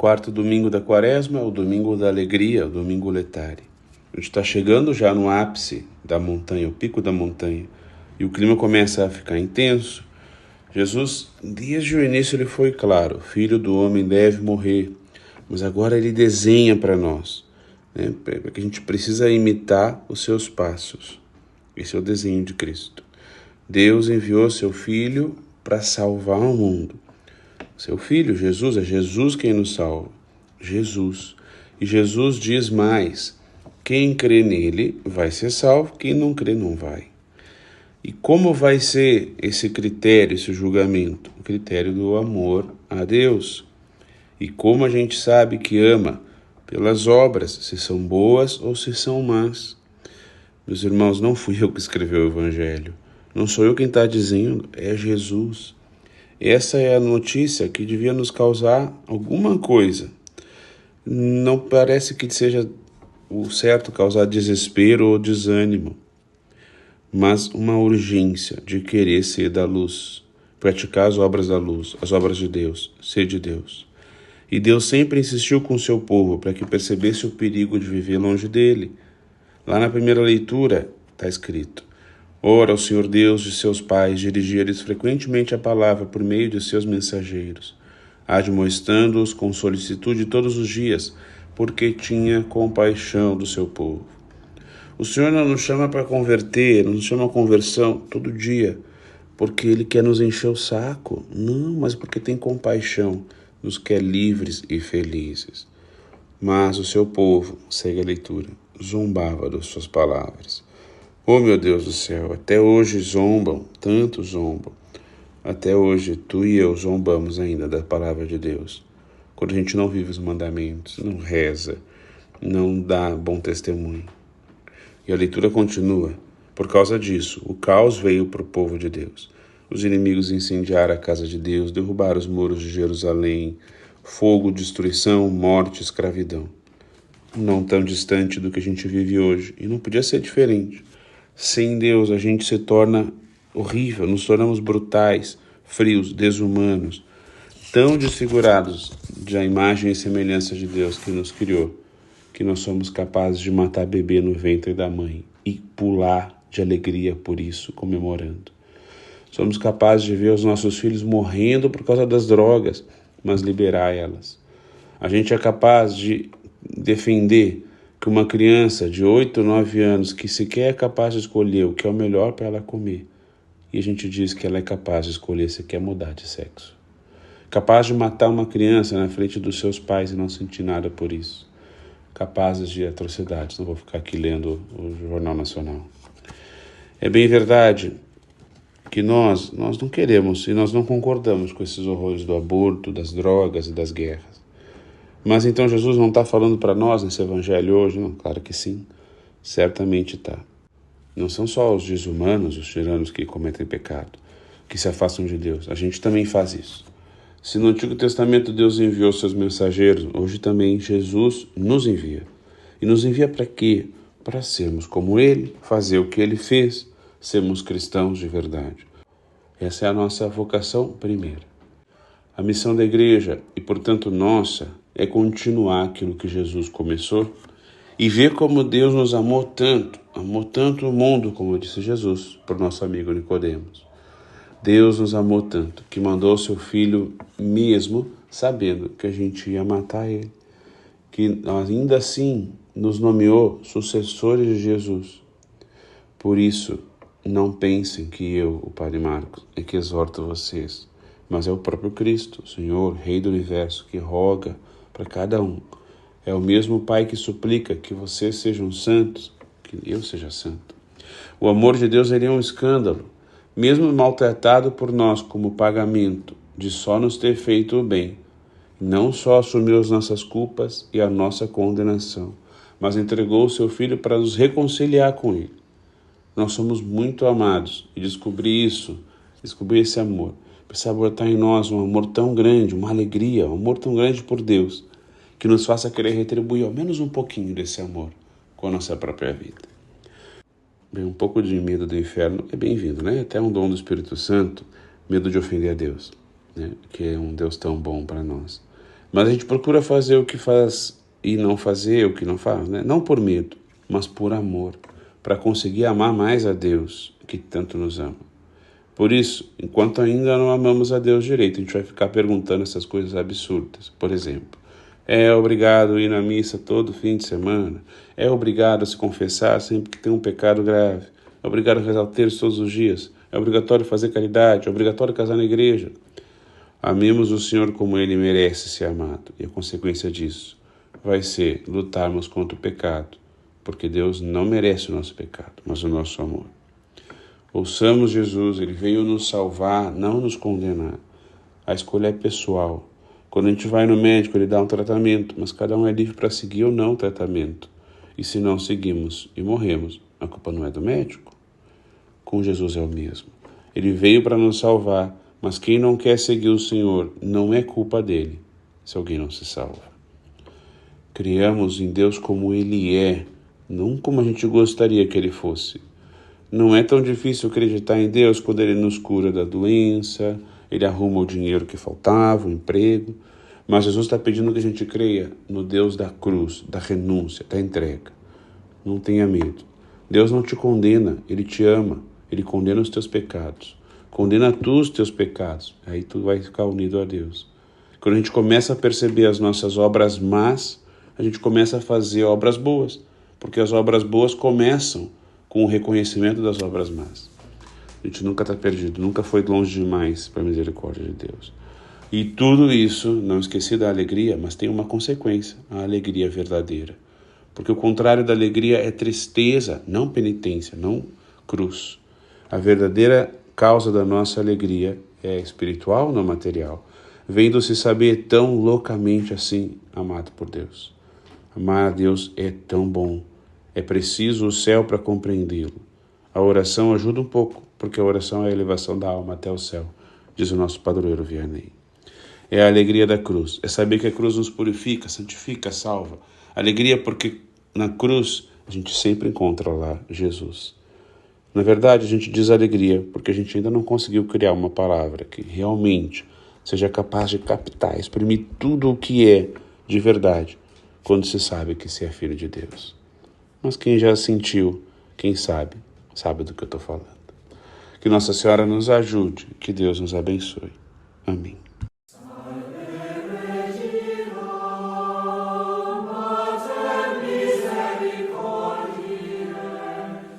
Quarto domingo da Quaresma, o domingo da alegria, o domingo letare. A gente está chegando já no ápice da montanha, o pico da montanha, e o clima começa a ficar intenso. Jesus, desde o início, ele foi claro: o Filho do Homem deve morrer, mas agora ele desenha para nós, né, que a gente precisa imitar os seus passos. Esse é o desenho de Cristo. Deus enviou seu Filho para salvar o mundo. Seu Filho, Jesus, é Jesus quem nos salva. Jesus. E Jesus diz mais: quem crê nele vai ser salvo, quem não crê não vai. E como vai ser esse critério, esse julgamento? O critério do amor a Deus. E como a gente sabe que ama? Pelas obras, se são boas ou se são más. Meus irmãos, não fui eu que escrevi o Evangelho. Não sou eu quem está dizendo, é Jesus. Essa é a notícia que devia nos causar alguma coisa. Não parece que seja o certo causar desespero ou desânimo, mas uma urgência de querer ser da luz, praticar as obras da luz, as obras de Deus, ser de Deus. E Deus sempre insistiu com o seu povo para que percebesse o perigo de viver longe dele. Lá na primeira leitura está escrito: ora, o Senhor Deus de seus pais dirigia-lhes frequentemente a palavra por meio de seus mensageiros, admoestando-os com solicitude todos os dias, porque tinha compaixão do seu povo. O Senhor não nos chama para converter, não nos chama a conversão todo dia, porque Ele quer nos encher o saco. Não, mas porque tem compaixão, nos quer livres e felizes. Mas o seu povo, segue a leitura, zombava das suas palavras. Oh, meu Deus do céu, até hoje zombam, tanto zombam. Até hoje, tu e eu zombamos ainda da palavra de Deus. Quando a gente não vive os mandamentos, não reza, não dá bom testemunho. E a leitura continua. Por causa disso, o caos veio para o povo de Deus. Os inimigos incendiaram a casa de Deus, derrubaram os muros de Jerusalém. Fogo, destruição, morte, escravidão. Não tão distante do que a gente vive hoje. E não podia ser diferente. Sem Deus, a gente se torna horrível, nos tornamos brutais, frios, desumanos, tão desfigurados da imagem e semelhança de Deus que nos criou, que nós somos capazes de matar bebê no ventre da mãe e pular de alegria por isso, comemorando. Somos capazes de ver os nossos filhos morrendo por causa das drogas, mas liberar elas. A gente é capaz de defender que uma criança de 8, 9 anos que sequer é capaz de escolher o que é o melhor para ela comer, e a gente diz que ela é capaz de escolher se quer mudar de sexo. Capaz de matar uma criança na frente dos seus pais e não sentir nada por isso. Capazes de atrocidades. Não vou ficar aqui lendo o Jornal Nacional. É bem verdade que nós não queremos e nós não concordamos com esses horrores do aborto, das drogas e das guerras. Mas então Jesus não está falando para nós nesse evangelho hoje? Não, claro que sim, certamente está. Não são só os desumanos, os tiranos que cometem pecado, que se afastam de Deus. A gente também faz isso. Se no Antigo Testamento Deus enviou seus mensageiros, hoje também Jesus nos envia. E nos envia para quê? Para sermos como Ele, fazer o que Ele fez, sermos cristãos de verdade. Essa é a nossa vocação primeira. A missão da igreja, e portanto nossa, é continuar aquilo que Jesus começou e ver como Deus nos amou tanto o mundo, como disse Jesus, por nosso amigo Nicodemos. Deus nos amou tanto que mandou seu Filho mesmo sabendo que a gente ia matar ele, que ainda assim nos nomeou sucessores de Jesus. Por isso, não pensem que eu, o Padre Marcos, é que exorto vocês, mas é o próprio Cristo, o Senhor, Rei do Universo, que roga para cada um. É o mesmo Pai que suplica que vocês sejam santos, que eu seja santo. O amor de Deus seria um escândalo, mesmo maltratado por nós como pagamento de só nos ter feito o bem. Não só assumiu as nossas culpas e a nossa condenação, mas entregou o seu Filho para nos reconciliar com Ele. Nós somos muito amados e descobrir esse amor, precisa botar em nós um amor tão grande, uma alegria, um amor tão grande por Deus, que nos faça querer retribuir ao menos um pouquinho desse amor com a nossa própria vida. Bem, um pouco de medo do inferno é bem-vindo, né? Até um dom do Espírito Santo, medo de ofender a Deus, né? Que é um Deus tão bom para nós. Mas a gente procura fazer o que faz e não fazer o que não faz, né? Não por medo, mas por amor, para conseguir amar mais a Deus, que tanto nos ama. Por isso, enquanto ainda não amamos a Deus direito, a gente vai ficar perguntando essas coisas absurdas. Por exemplo, é obrigado a ir na missa todo fim de semana? É obrigado a se confessar sempre que tem um pecado grave? É obrigado a rezar o terço todos os dias? É obrigatório fazer caridade? É obrigatório casar na igreja? Amemos o Senhor como Ele merece ser amado. E a consequência disso vai ser lutarmos contra o pecado, porque Deus não merece o nosso pecado, mas o nosso amor. Ouçamos Jesus, Ele veio nos salvar, não nos condenar. A escolha é pessoal. Quando a gente vai no médico, ele dá um tratamento, mas cada um é livre para seguir ou não o tratamento. E se não seguimos e morremos, a culpa não é do médico. Com Jesus é o mesmo. Ele veio para nos salvar, mas quem não quer seguir o Senhor não é culpa dele, se alguém não se salva. Criamos em Deus como Ele é, não como a gente gostaria que Ele fosse. Não é tão difícil acreditar em Deus quando Ele nos cura da doença, Ele arruma o dinheiro que faltava, o emprego. Mas Jesus está pedindo que a gente creia no Deus da cruz, da renúncia, da entrega. Não tenha medo. Deus não te condena, Ele te ama. Ele condena os teus pecados. Condena tu os teus pecados. Aí tu vai ficar unido a Deus. Quando a gente começa a perceber as nossas obras más, a gente começa a fazer obras boas. Porque as obras boas começam com o reconhecimento das obras más. A gente nunca está perdido, nunca foi longe demais para a misericórdia de Deus. E tudo isso, não esqueci da alegria, mas tem uma consequência, a alegria verdadeira. Porque o contrário da alegria é tristeza, não penitência, não cruz. A verdadeira causa da nossa alegria é espiritual, não material. Vendo-se saber tão loucamente assim, amado por Deus. Amar a Deus é tão bom. É preciso o céu para compreendê-lo. A oração ajuda um pouco, porque a oração é a elevação da alma até o céu, diz o nosso padroeiro Vianney. É a alegria da cruz, é saber que a cruz nos purifica, santifica, salva. Alegria porque na cruz a gente sempre encontra lá Jesus. Na verdade, a gente diz alegria porque a gente ainda não conseguiu criar uma palavra que realmente seja capaz de captar, exprimir tudo o que é de verdade, quando se sabe que se é filho de Deus. Mas quem já sentiu, quem sabe do que eu estou falando. Que Nossa Senhora nos ajude, que Deus nos abençoe. Amém.